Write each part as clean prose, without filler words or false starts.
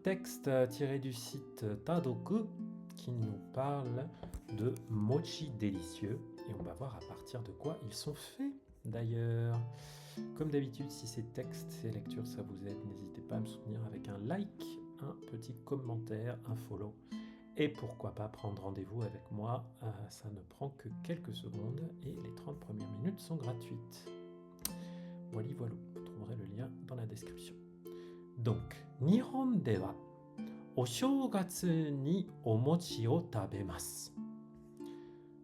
texte tiré du site Tadoku qui nous parle de mochi délicieux et on va voir à partir de quoi ils sont faits d'ailleurs. Comme d'habitude, si ces textes, ces lectures, ça vous aide, n'hésitez pas à me soutenir avec un like, un petit commentaire, un follow. Et pourquoi pas prendre rendez-vous avec moi, ça ne prend que quelques secondes et les 30 premières minutes sont gratuites. Voilà, voilà, vous trouverez le lien dans la description. Donc, Nihon de wa o shougatsu ni o mochi o tabemasu.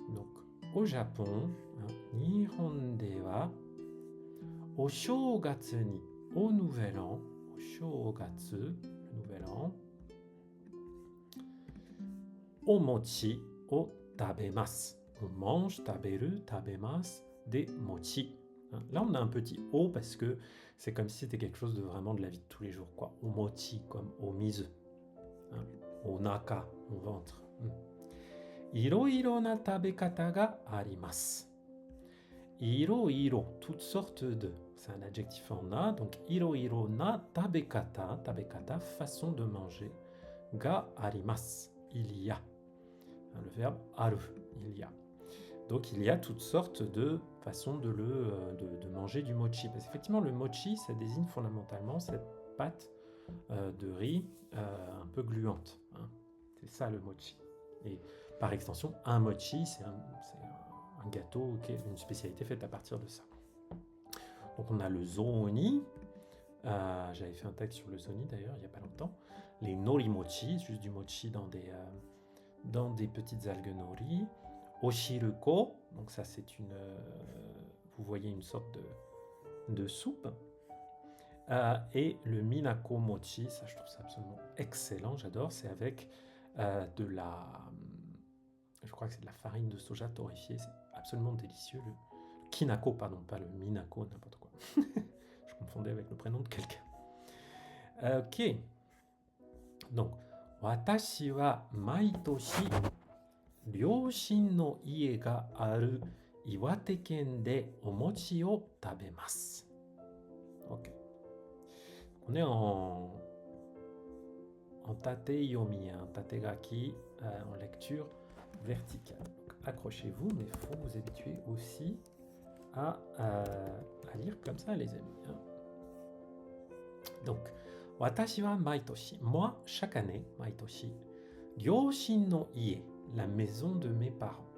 Donc, au Japon, Nihon de wa o shougatsu ni, au nouvel an, o shougatsu, le nouvel an, o mochi o tabemasu. On mange, taberu, tabemasu, des mochi. Là, on a un petit o parce que c'est comme si c'était quelque chose de vraiment de la vie de tous les jours, quoi. O mochi, comme o mizu. O naka, au ventre. Iro na tabekata ga arimasu. Iro, toutes sortes de. C'est un adjectif en na, donc iro na tabekata, tabekata, façon de manger. Ga arimasu, il y a. Le verbe aru, il y a. Donc il y a toutes sortes de façons de manger du mochi. Parce qu'effectivement, le mochi, ça désigne fondamentalement cette pâte de riz un peu gluante. C'est ça le mochi. Et par extension, un mochi, c'est un gâteau, une spécialité faite à partir de ça. Donc on a le zoni. J'avais fait un texte sur le zoni d'ailleurs il n'y a pas longtemps. Les nori mochi, juste du mochi dans des petites algues nori. Oshiruko, donc ça c'est vous voyez une sorte de soupe. Et le minako mochi, ça je trouve ça absolument excellent, j'adore, c'est avec je crois que c'est de la farine de soja torréfiée, c'est absolument délicieux. Le kinako, pardon, pas le minako, n'importe quoi. Je confondais avec le prénom de quelqu'un. Ok. Donc, watashi wa maitoshi ryōshin no ie ga aru Iwate-ken de omochi o tabemasu. Ok. On est en tate-yomi, tate-gaki, en lecture verticale. Donc, accrochez-vous, mais il faut vous habituer aussi à lire comme ça, les amis. Donc, watashi wa maitoshi, moi, chaque année, maitoshi, ryōshin no ie, la maison de mes parents.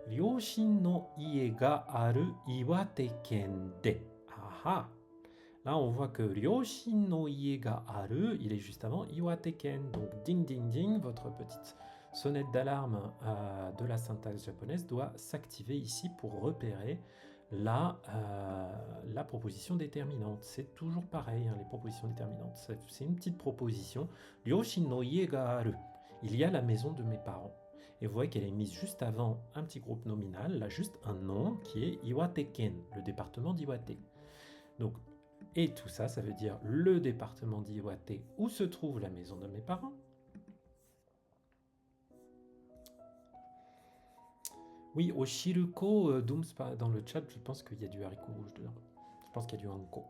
Ryōshin no ie ga aru Iwate-ken de. Aha! Là, on voit que Ryōshin no ie ga aru, il est juste avant Iwate-ken. Donc, ding ding ding, votre petite sonnette d'alarme de la syntaxe japonaise doit s'activer ici pour repérer la proposition déterminante. C'est toujours pareil, les propositions déterminantes. C'est une petite proposition. Ryōshin no ie ga aru. Il y a la maison de mes parents. Et vous voyez qu'elle est mise juste avant un petit groupe nominal, là juste un nom qui est Iwate-ken, le département d'Iwate. Donc, et tout ça, ça veut dire le département d'Iwate où se trouve la maison de mes parents. Oui, au Shiruko, Dooms, dans le chat, je pense qu'il y a du haricot rouge dedans. Je pense qu'il y a du hanko.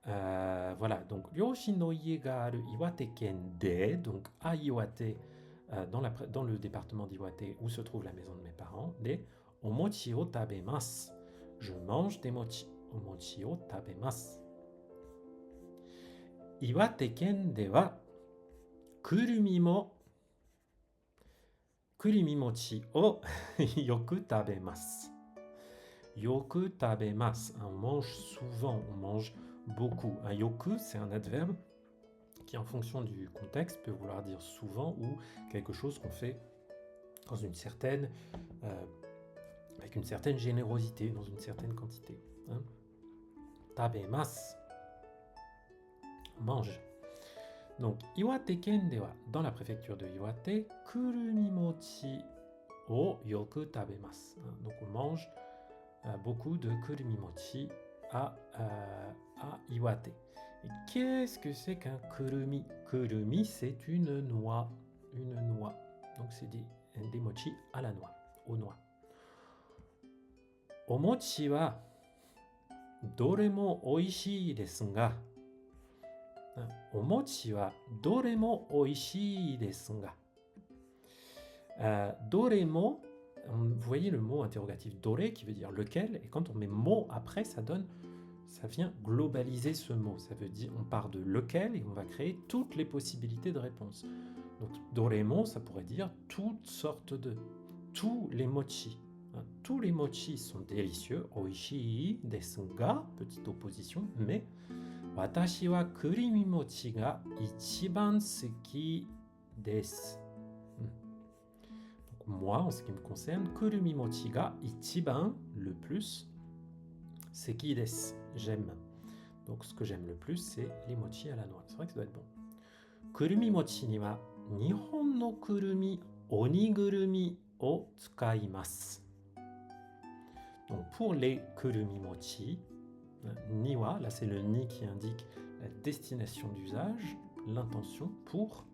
Voilà, donc Ryōshin no ie ga aru Iwate-ken de, donc à Iwate, dans le département d'Iwate où se trouve la maison de mes parents, des omochi o tabemasu. Je mange des mochi. Omochi o tabemasu. Iwate-ken de wa kurumi mochi o yoku tabemasu. Yoku tabemasu. On mange souvent, on mange beaucoup. Un yoku, c'est un adverbe qui, en fonction du contexte, peut vouloir dire souvent ou quelque chose qu'on fait dans une certaine, avec une certaine générosité, dans une certaine quantité. Tabemasu. On mange. Donc, Iwate-ken de wa, dans la préfecture de Iwate, kurumi mochi o yoku tabemasu. Donc, on mange beaucoup de kurumi mochi à Iwate. Et qu'est-ce que c'est qu'un kurumi? Kurumi, c'est une noix. Une noix. Donc, c'est des mochi à la noix, aux noix. Omochi wa doremo oishii desu ga. O mochi wa doremo oishii desu ga. Doremo, vous voyez le mot interrogatif dore qui veut dire lequel, et quand on met mot après, ça vient globaliser ce mot. Ça veut dire, on part de lequel et on va créer toutes les possibilités de réponse. Donc doremo, ça pourrait dire toutes sortes de, tous les mochi. Tous les mochi sont délicieux. Oishii desu ga, petite opposition, mais watashi wa kurimi mochi ga ichiban suki desu. Donc moi, en ce qui me concerne, kurimi mochi ga ichiban, le plus, suki desu, j'aime. Donc ce que j'aime le plus, c'est les mochi à la noix. C'est vrai que ça doit être bon. Kurumi mochi ni wa nihon no kurumi onigurumi o tsukaimasu. Donc pour les kurumi mochi, niwa, là c'est le ni qui indique la destination d'usage, l'intention pour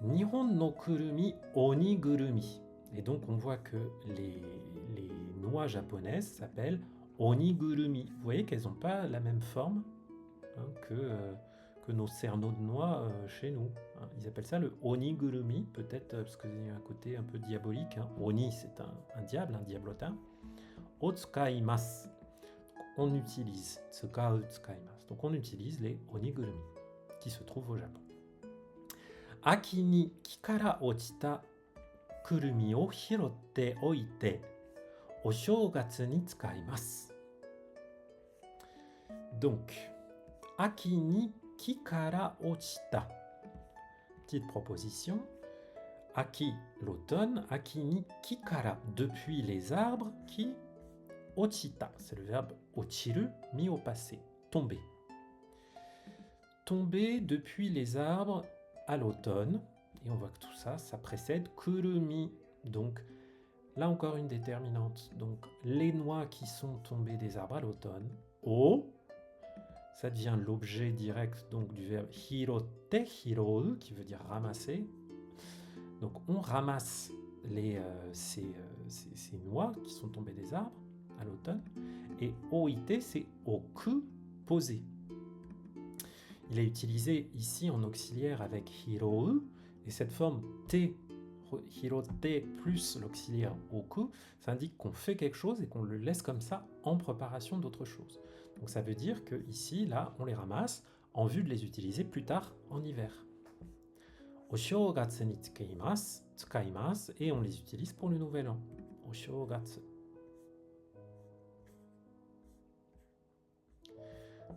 Nihon no kurumi onigurumi. Et donc on voit que les noix japonaises s'appellent onigurumi. Vous voyez qu'elles n'ont pas la même forme que nos cerneaux de noix chez nous. Ils appellent ça le onigurumi, peut-être parce qu'il y a un côté un peu diabolique. Oni, c'est un diable, un diablotin. O tsukaimasu. On utilise tsukau tsukaimasu. Donc on utilise les onigurumi qui se trouvent au Japon. Aki ni ki kara ochita kurumi o hirotte oite o shougatsu ni tsukaimasu. Donc, aki ni ki kara ochita. Petite proposition. Aki, l'automne. Aki ni ki kara, depuis les arbres. Ki, ochita, c'est le verbe ochiru, mis au passé, tomber. Tomber depuis les arbres à l'automne. Et on voit que tout ça, ça précède kurumi. Donc, là encore une déterminante. Donc, les noix qui sont tombées des arbres à l'automne. O, ça devient l'objet direct donc du verbe hirotte, hirou, qui veut dire ramasser. Donc, on ramasse ces noix qui sont tombées des arbres à l'automne. Et oite, c'est oku, poser. Il est utilisé ici en auxiliaire avec hirou, et cette forme te, hirotte plus l'auxiliaire oku, ça indique qu'on fait quelque chose et qu'on le laisse comme ça en préparation d'autre chose. Donc ça veut dire que ici, là, on les ramasse en vue de les utiliser plus tard en hiver. O shougatsu ni tsukaimasu, et on les utilise pour le nouvel an. O shougatsu.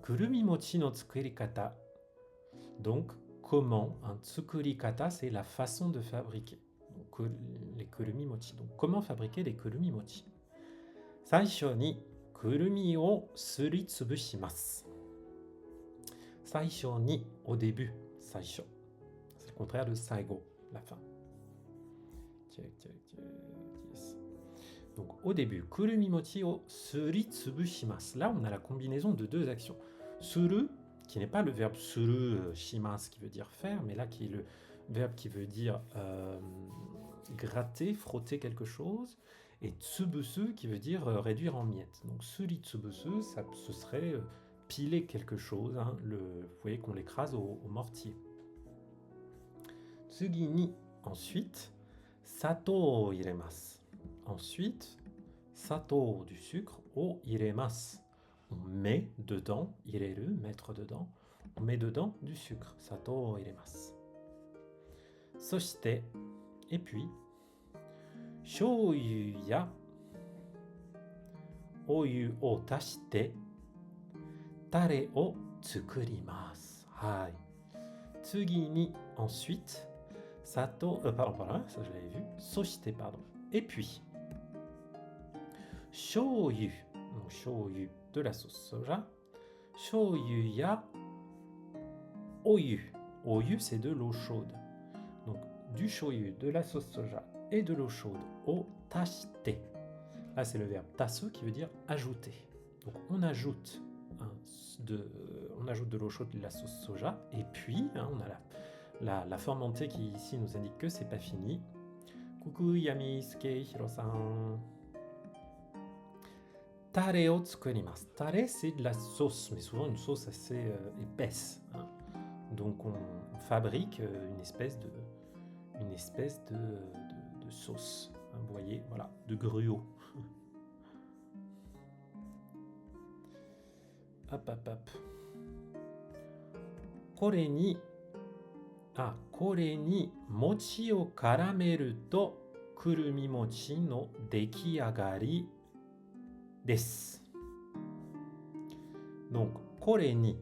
Kurumi mochi no tsukurikata. Donc, comment, un tsukurikata, c'est la façon de fabriquer. Donc, les kurumi mochi. Donc, comment fabriquer les kurumi mochi? Saisho ni kurumi o suritsubusimasu. Saisho ni, au début, saisho. C'est le contraire de saigo, la fin. Yes. Donc au début, kurumi mochi o suritsubusimasu. Là, on a la combinaison de deux actions. Suru, qui n'est pas le verbe suru shimasu qui veut dire faire, mais là qui est le verbe qui veut dire gratter, frotter quelque chose, et tsubusu qui veut dire réduire en miettes. Donc suritsubusu, ce serait piler quelque chose. Vous voyez qu'on l'écrase au mortier. Tsugi ni, ensuite, sato o iremasu. Ensuite, sato, du sucre, o iremasu. On met dedans, ireru, mettre dedans, on met dedans du sucre. Sato o iremasu. Soshite, et puis, shoyu ya oyu o tashite, tare o tsukurimasu. Hai. Tsugi ni, ensuite, sato, pardon, ça je l'avais vu. Soshite, pardon. Et puis, shoyu, donc shoyu de la sauce soja, shoyu ya oyu. Oyu, c'est de l'eau chaude. Donc, du shoyu, de la sauce soja et de l'eau chaude au tashite. Là, c'est le verbe tasu qui veut dire ajouter. Donc, on ajoute de l'eau chaude de la sauce soja et puis, on a la forme en T qui ici nous indique que c'est pas fini. Coucou Yamisuke Hiro-san. tare o tsukurimasu. Tare, c'est de la sauce, mais souvent une sauce assez épaisse. Hein. Donc on fabrique une espèce de sauce. Hein, vous voyez, voilà, de gruau. Hop, hop, hop. Kore ni mochi o karameru to kurumi mochi no dekiagari desu. Donc, kore ni,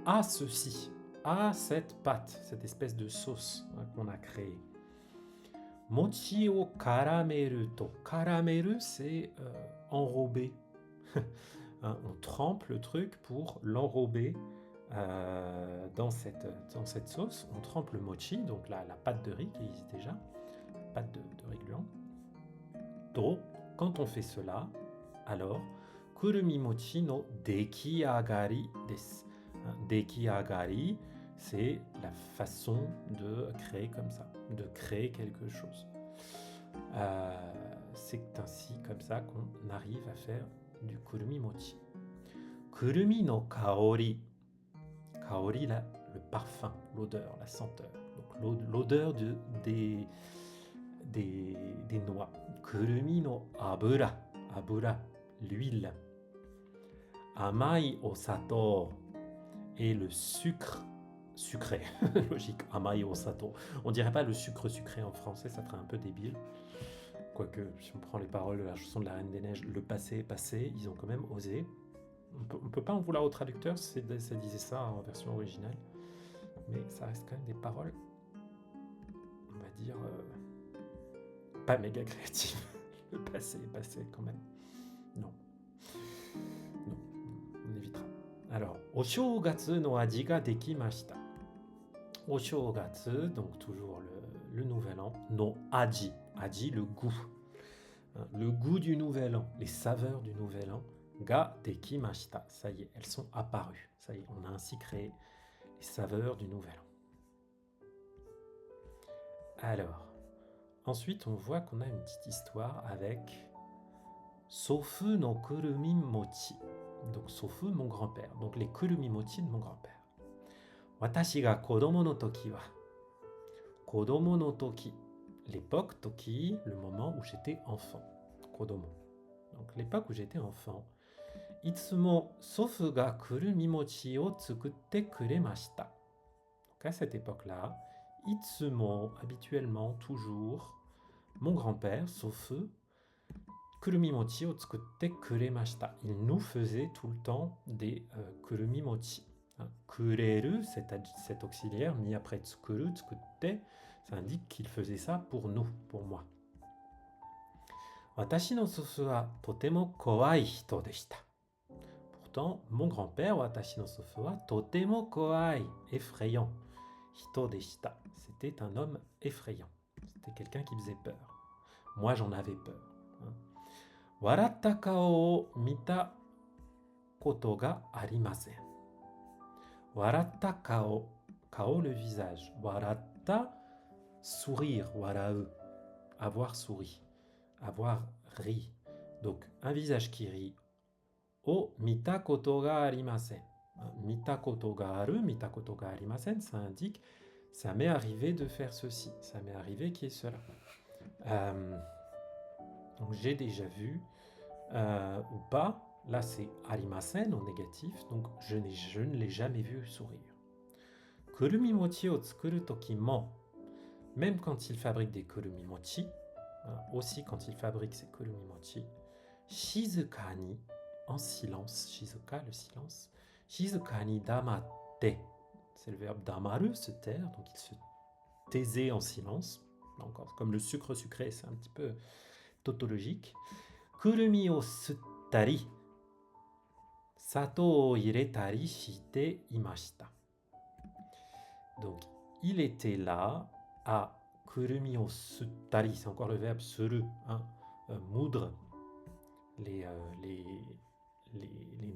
à ceci, à cette pâte, cette espèce de sauce hein, qu'on a créée. Mochi o karameru to. Karameru, c'est enrober. Hein, on trempe le truc pour l'enrober dans cette sauce. On trempe le mochi, donc la pâte de riz qui existe déjà, la pâte de riz gluant. To, quand on fait cela, alors, kurumi mochi no dekiagari desu. Dekiagari, c'est la façon de créer comme ça, de créer quelque chose. C'est ainsi, comme ça, qu'on arrive à faire du kurumi mochi. Kurumi no kaori. Kaori, là, le parfum, l'odeur, la senteur. Donc l'odeur des noix. Kurumi no abura. Abura, l'huile. Amai o sato. Et le sucre sucré. Logique, amai o sato. On dirait pas le sucre sucré en français, ça ferait un peu débile. Quoique, si on prend les paroles de la chanson de la Reine des Neiges, le passé est passé, ils ont quand même osé. On peut pas en vouloir au traducteur, ça disait ça en version originale. Mais ça reste quand même des paroles, on va dire, pas méga créatives. Le passé est passé quand même. Non, on évitera. Alors, Oshogatsu no aji ga dekimashita. Oshogatsu, donc toujours le nouvel an. No aji. Aji, le goût. Le goût du nouvel an, les saveurs du nouvel an. Ga dekimashita. Ça y est, elles sont apparues. Ça y est, on a ainsi créé les saveurs du nouvel an. Alors, ensuite, on voit qu'on a une petite histoire avec Sofu no kurumi mochi. Donc, Sofu, mon grand-père. Donc, les kurumi mochi de mon grand-père. Watashi ga kodomo no toki wa. Kodomo no toki. L'époque, toki, le moment où j'étais enfant. Kodomo. Donc, l'époque où j'étais enfant. Itsumo sofu ga kurumi mochi o tsukutte kuremashita. Donc, à cette époque-là, Itsumo, habituellement, toujours, mon grand-père, Sofu, kurumi mochi o tsukutte kuremashita. Il nous faisait tout le temps des kurumi mochi. Hein, kureru, cet auxiliaire mis après tsukuru, tsukutte, ça indique qu'il faisait ça pour nous, pour moi. Watashi no sofu wa totemo kowai hito deshita. Pourtant, mon grand-père, watashi no sofu wa totemo kowai, effrayant. Hito deshita, c'était un homme effrayant. C'était quelqu'un qui faisait peur. Moi, j'en avais peur. Hein. Waratta kao o mita koto ga arimasen. Waratta kao, kao le visage. Waratta, sourire, warau, avoir souri, avoir ri. Donc, un visage qui rit. O mita koto ga arimasen. Mita koto ga aru, mita koto ga arimasen, ça indique ça m'est arrivé de faire ceci, ça m'est arrivé qu'il y ait cela. Donc j'ai déjà vu ou pas. Là c'est arimasen au négatif, donc je ne l'ai jamais vu sourire. Kurumi mochi o tsukuru toki mo, même quand il fabrique des kurumi mochi, aussi quand il fabrique ses kurumi mochi, shizuka ni, en silence, shizuka le silence, shizuka ni damatte, c'est le verbe damaru, se taire, donc il se taisait en silence, là encore, comme le sucre sucré, c'est un petit peu tautologique. Kurumi o suttari, sato o iretari shite imashita. Donc, il était là à kurumi o suttari, c'est encore le verbe suru, hein, moudre les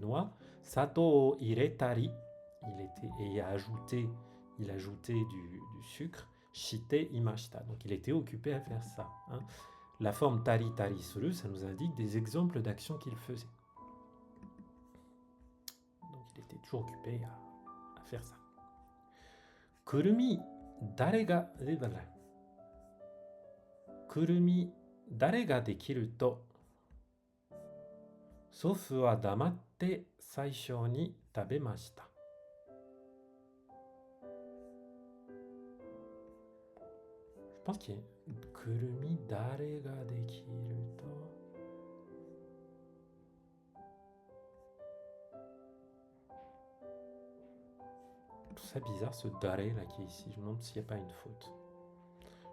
noix. Sato o iretari, il ajoutait du sucre. Shite imashita, donc il était occupé à faire ça. Hein. La forme tari tari suru, ça nous indique des exemples d'actions qu'il faisait. était toujours occupé à faire ça. Kurumi, dare ga Kurumi, dare ga dekiru to, sofu wa damatte saishou ni tabemashita. Je pense qu'il y a Kurumi, dare ga dekiru to. Je trouve ça bizarre ce dare là qui est ici. Je me demande s'il n'y a pas une faute.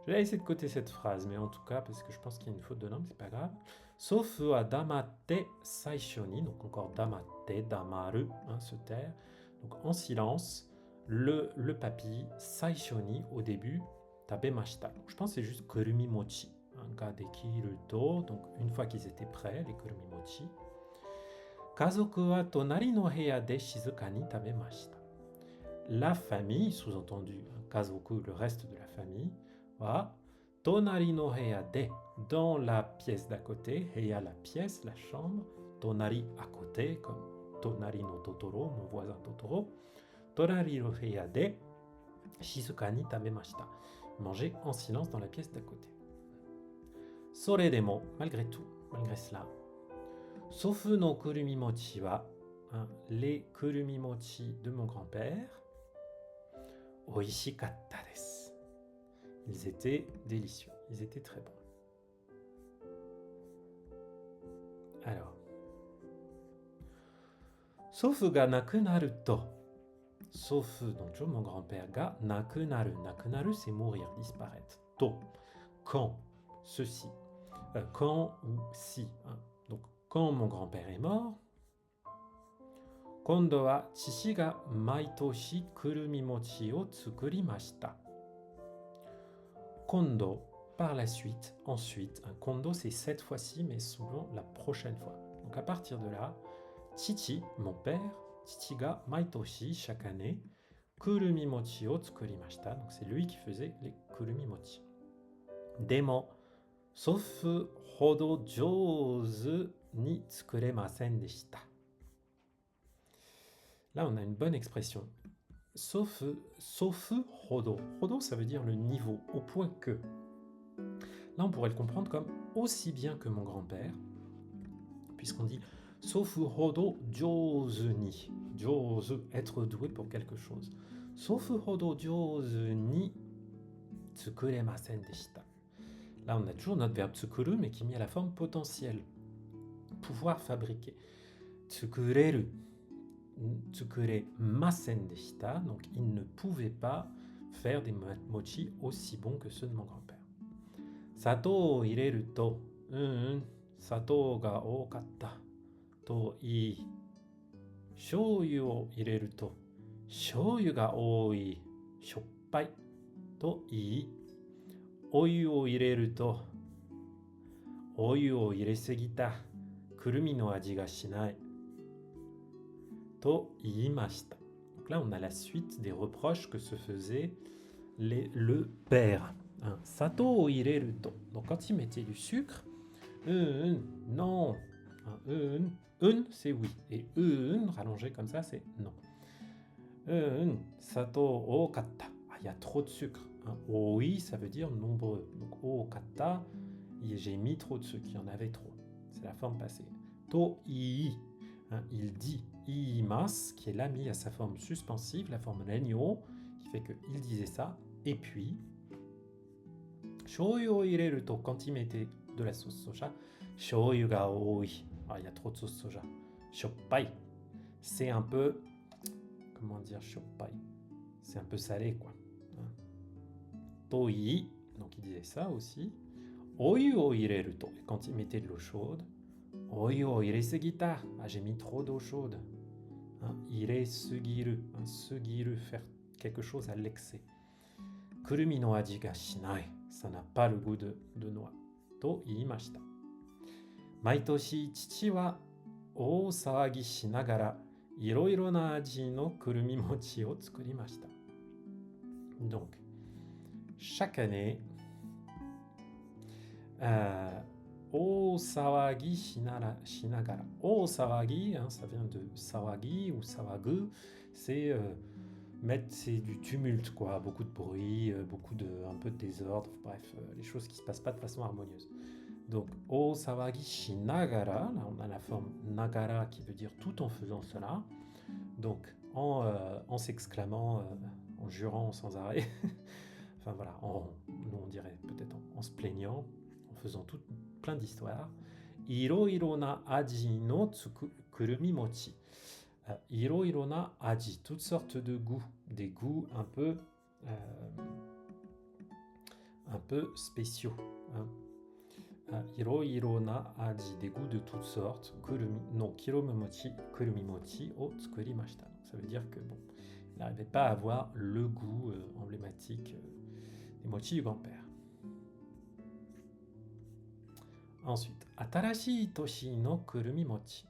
Je vais laisser de côté cette phrase, mais en tout cas, parce que je pense qu'il y a une faute de langue, c'est pas grave. Sofu wa damatte saishou ni, donc encore damatte, damaru, se taire. Donc en silence, le papy, saishou ni, au début, tabemashita. Je pense que c'est juste kurumi mochi. Ga dekiru to, donc une fois qu'ils étaient prêts, les kurumi mochi. Kazoku wa tonari no heya de shizuka ni tabemashita. La famille, sous-entendu, kazoku, le reste de la famille, wa tonari no heya de, dans la pièce d'à côté, heya la pièce, la chambre, tonari à côté, comme tonari no Totoro, mon voisin Totoro, tonari no heya de, shizuka ni tabemashita. Manger en silence dans la pièce d'à côté. Sore demo, malgré tout, malgré cela. Sofu no kurumi mochi wa, les kurumi mochi de mon grand-père, oishikatta desu. Ils étaient délicieux, ils étaient très bons. Alors, sofu ga nakunaru to. Sofu, donc toujours mon grand-père, ga nakunaru. Nakunaru, c'est mourir, disparaître. To, quand, ceci. Quand ou si. Donc, quand mon grand-père est mort, kondo wa chichi ga maitoshi kurumi mochi o tsukurimashita. Kondo, par la suite, ensuite. Kondo, c'est cette fois-ci, mais souvent la prochaine fois. Donc à partir de là, chichi, mon père, chichi ga maitoshi, chaque année, kurumi mochi o tsukurimashita. Donc c'est lui qui faisait les kurumi mochi. Demo, sofu hodo jouzu ni tsukuremasen deshita. Là, on a une bonne expression. Sofu hodo. Hodo, ça veut dire le niveau, au point que. Là, on pourrait le comprendre comme aussi bien que mon grand-père, puisqu'on dit sofu hodo jouzu ni. Jouzu, être doué pour quelque chose. Sofu hodo jouzu ni tsukuremasen deshita. Là, on a toujours notre verbe tsukuru, mais qui est mis à la forme potentielle. Pouvoir fabriquer. Tsukureru. Tsukuremasen deshita. Donc, il ne pouvait pas faire des mochi aussi bons que ceux de mon grand-père. Sato o ireru to, sato ga ookatta to ii. Shouyu o ireru to, shouyu ga ooi. Shoppai to ii. Oyu o ireru to, oyu o iresugita, kurumi no aji ga shinai. To iimashita. Donc là, on a la suite des reproches que se faisait le père. Sato o ireru to. Donc quand il mettait du sucre, non. C'est oui. Et rallongé comme ça, c'est non. Sato o katta. Il y a trop de sucre. Oi, ça veut dire nombreux. Donc o katta, j'ai mis trop de sucre. Il y en avait trop. C'est la forme passée. To ii. Il dit iimas, qui est là mis à sa forme suspensive, la forme renyo, qui fait qu'il disait ça. Et puis, shoyu o ireru to, quand il mettait de la sauce soja, shoyu ga ooi. Il y a trop de sauce soja. Shoppai, c'est un peu, comment dire shoppai? C'est un peu salé, quoi. Toi, donc il disait ça aussi. Oyu o ireru to, quand il mettait de l'eau chaude. Oyu o iresugita, j'ai mis trop d'eau chaude. Iresugiru, sugiru, faire quelque chose à l'excès. Kurumi no aji ga shinai, ça n'a pas le goût de noix. To iimashita. Maitoshi chichi wa oosawagi shinagara iroiro na aji no kurumi mochi o tsukurimashita. Donc, chaque année, O sawagi shinagara. O sawagi, hein, ça vient de sawagi ou sawagu, c'est c'est du tumulte, quoi. Beaucoup de bruit, un peu de désordre, bref, les choses qui se passent pas de façon harmonieuse. Donc, o sawagi shinagara, là on a la forme nagara qui veut dire tout en faisant cela. Donc, en s'exclamant, en jurant sans arrêt, enfin voilà, nous on dirait peut-être en se plaignant, en faisant plein d'histoires. Iro na aji no kurumi mochi. Iro na aji, toutes sortes de goûts, des goûts un peu spéciaux. Hein. Iro na aji, des goûts de toutes sortes. Kurumi no kiromu mochi, kurumi mochi o tsukurimashita. Ça veut dire que bon, il n'arrivait pas à avoir le goût emblématique des mochi du grand-père. Ensuite, Atarashii toshi no kurumi mochi.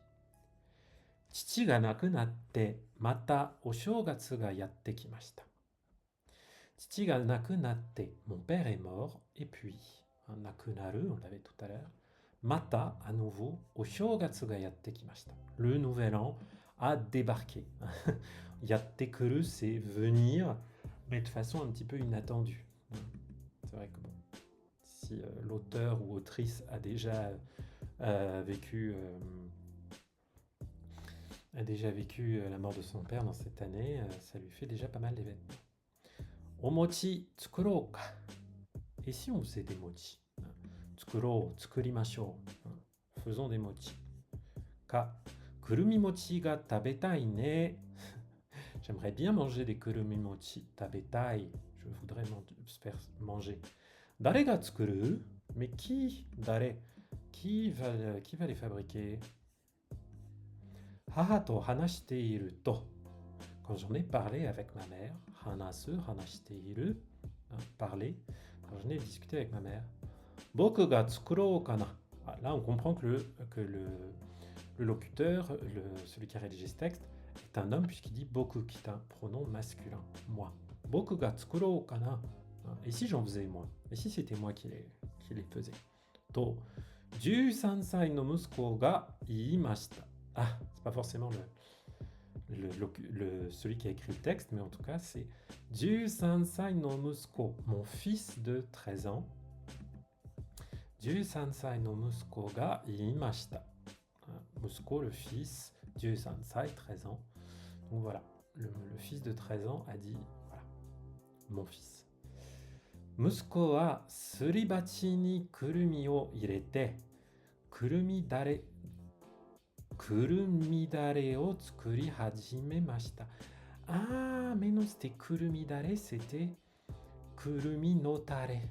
父が亡くなってまたお正月がやってきました。父が亡くなって、mon père est mort, et puis, 亡くなる, on l'avait tout à l'heure, mata, à nouveau, お正月がやってきました。Le nouvel an a débarqué. Yattekuru, c'est venir, mais de façon un petit peu inattendue. C'est vrai que bon, si l'auteur ou autrice a déjà vécu la mort de son père dans cette année, ça lui fait déjà pas mal d'événements. Omochi tsukuro ka. Et si on faisait des mochi? Tsukuro, tsukurimashou. Faisons des mochi. Ka. Kurumi mochi ga tabetai ne. J'aimerais bien manger des kurumi mochi. Tabetai. Je voudrais faire manger. Dare ga tsukuru? Mais qui? Dare. Qui va les fabriquer? Haha to hanashite iru to. Quand j'en ai parlé avec ma mère, hanasu, hanashite iru, parler, quand j'en ai discuté avec ma mère, boku ga tsukurou kana. Là, on comprend que le locuteur, celui qui a rédigé ce texte, est un homme puisqu'il dit boku, qui est un pronom masculin, moi. Boku ga tsukurou kana. Et si j'en faisais moi? Et si c'était moi qui les faisais? To, 13 sai no musuko ga iimashita. Ah, c'est pas forcément celui qui a écrit le texte, mais en tout cas, c'est 13 sai no musuko, mon fils de 13 ans. 13 sai no musuko ga iimashita. Musuko, le fils, 13 sai, 13 ans. Donc voilà, le fils de 13 ans a dit, voilà, mon fils. Musuko wa suribachi ni kurumi o irete, kurumi dare o tsukuri hajimemashita. Ah, mais non, c'était kurumi dare, c'était kurumi no tare.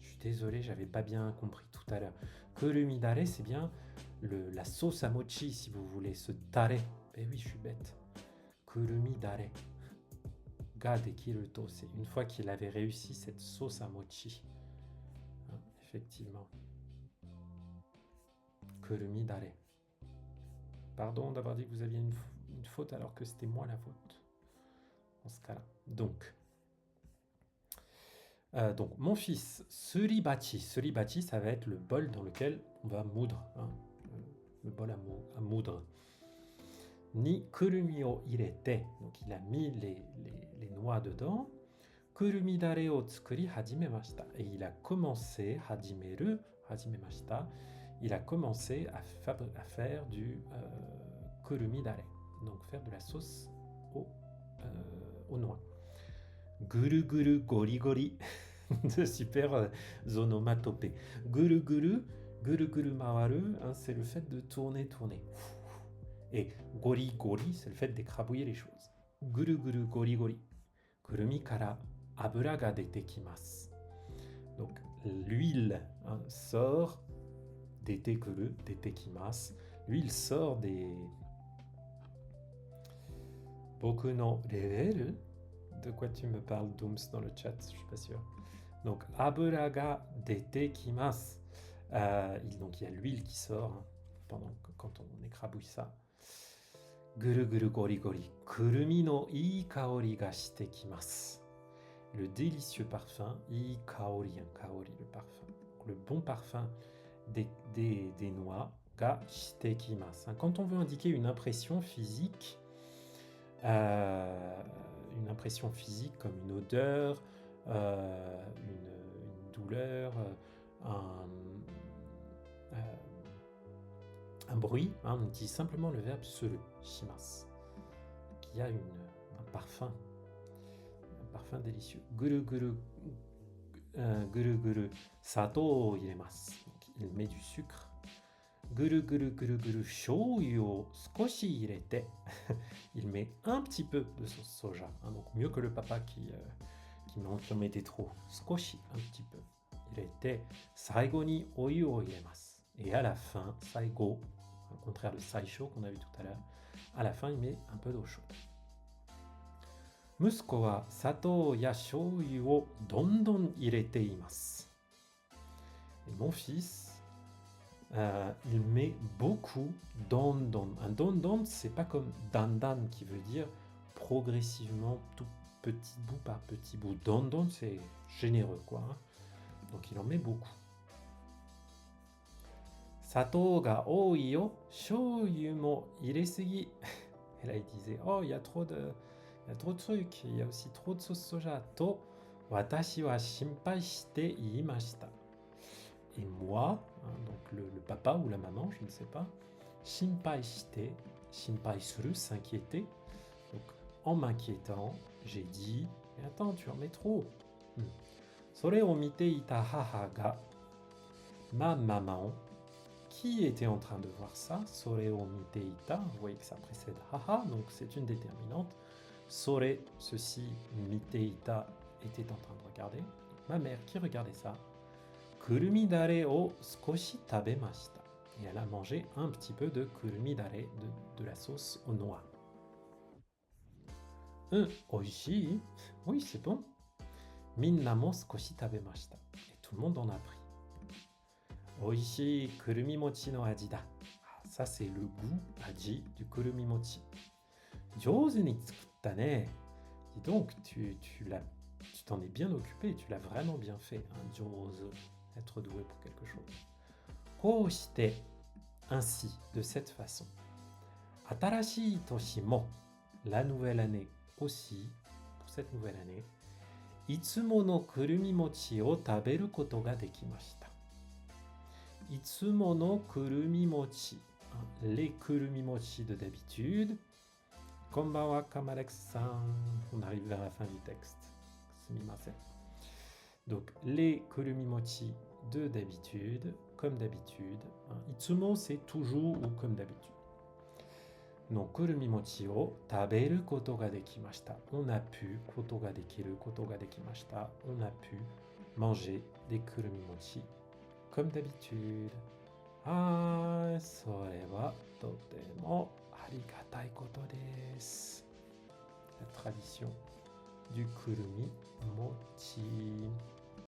Je suis désolé, j'avais pas bien compris tout à l'heure. Kurumi dare, c'est bien la sauce à mochi, si vous voulez, ce tare. Eh oui, je suis bête. Kurumi dare. Ga dekiru to, c'est une fois qu'il avait réussi cette sauce à mochi. Effectivement. Kurumi dare. Pardon d'avoir dit que vous aviez une faute alors que c'était moi la faute. En ce cas-là. Donc, mon fils, suribachi. Suribachi, ça va être le bol dans lequel on va moudre. Hein, le bol à moudre. Ni kurumi o irete. Donc, il a mis les noix dedans. Kurumi dare o tsukuri hajimemashita. Et il a commencé, hajimeru, hajimemashita. Il a commencé à faire du kurumi dare. Donc, faire de la sauce aux noix. Guru guru gori gori. De super onomatopées. Guru guru, guru guru mawaru, hein, c'est le fait de tourner. Et gori gori, c'est le fait d'écrabouiller les choses. Guru guru gori gori. Kurumi kara abura ga dete kimasu. Donc l'huile sort dete kuru, dete kimasu. L'huile sort des boku no rereru. De quoi tu me parles, Dooms, dans le chat? Je suis pas sûr. Donc, abura ga dete kimasu. Donc, il y a l'huile qui sort quand on écrabouille ça. Guru guru gori gori. Kurumi no ii kaori ga shite kimasu. Le délicieux parfum. Ii kaori, kaori, le parfum. Donc, le bon parfum des noix ga shitekimasu. Quand on veut indiquer une impression physique comme une odeur, une douleur, un bruit, on utilise simplement le verbe suru, shimasu, qui a un parfum délicieux. Guru guru, guru guru, sato o iremasu. Il met du sucre. Guru guru guru guru, shouyu o skoshi irete. Il met un petit peu de sauce soja, donc mieux que le papa qui en mettait trop. Skoshi, un petit peu. Irete, saigo ni oyu o iremasu. Et à la fin, saigo, au contraire de saisho qu'on a vu tout à l'heure, à la fin il met un peu d'eau chaude. Musuko wa sato ya shouyu o dondon irete imasu. Et mon fils, il met beaucoup dondon. Un dondon, c'est pas comme dandan qui veut dire progressivement, tout petit bout par petit bout. Dondon, c'est généreux, quoi. Donc il en met beaucoup. Sato ga oi yo, shouyu mo iresugi. Et là il disait, oh, il y a trop de trucs, il y a aussi trop de sauce soja. To, watashi wa shinpai shite iimashita. Et moi, donc le papa ou la maman, je ne sais pas, shinpai shite, shinpai suru, s'inquiéter. Donc en m'inquiétant, j'ai dit, mais attends, tu en mets trop. Sore o mite ita haha ga, ma maman, qui était en train de voir ça, sore o mite ita, vous voyez que ça précède haha, donc c'est une déterminante. Sore, ceci, mite ita, était en train de regarder. Ma mère qui regardait ça, kurumi dare o skoshi tabemashita. Et elle a mangé un petit peu de kurumi dare, de la sauce aux noix. Oishii, oui, c'est bon. Minna mo skoshi tabemashita. Et tout le monde en a pris. Oishii kurumi mochi no aji da. Ça, c'est le goût aji du kurumi mochi. Jouzu ni tsukutta ne. Dis donc, tu t'en es bien occupé, tu l'as vraiment bien fait. Jouzu, être doué pour quelque chose. Koshite, ainsi, de cette façon. Atarashii toshi mo, la nouvelle année aussi, pour cette nouvelle année. Itsumo no kurumi mochi o taberu koto ga dekimashita. Itsumo no kurumi mochi, les kurumi mochi de d'habitude. Konbanwa Kamalek-san, on arrive vers la fin du texte. Sumimasen. Donc les kurumi mochi de d'habitude, comme d'habitude. Itsumo, c'est toujours ou comme d'habitude. Donc kurumi mochi o taberu koto ga dekimashita. On a pu, koto ga dekiru, koto ga dekimashita. On a pu manger des kurumi mochi comme d'habitude. Ah, sore wa totemo arigatai koto desu. La tradition du kurumi mochi.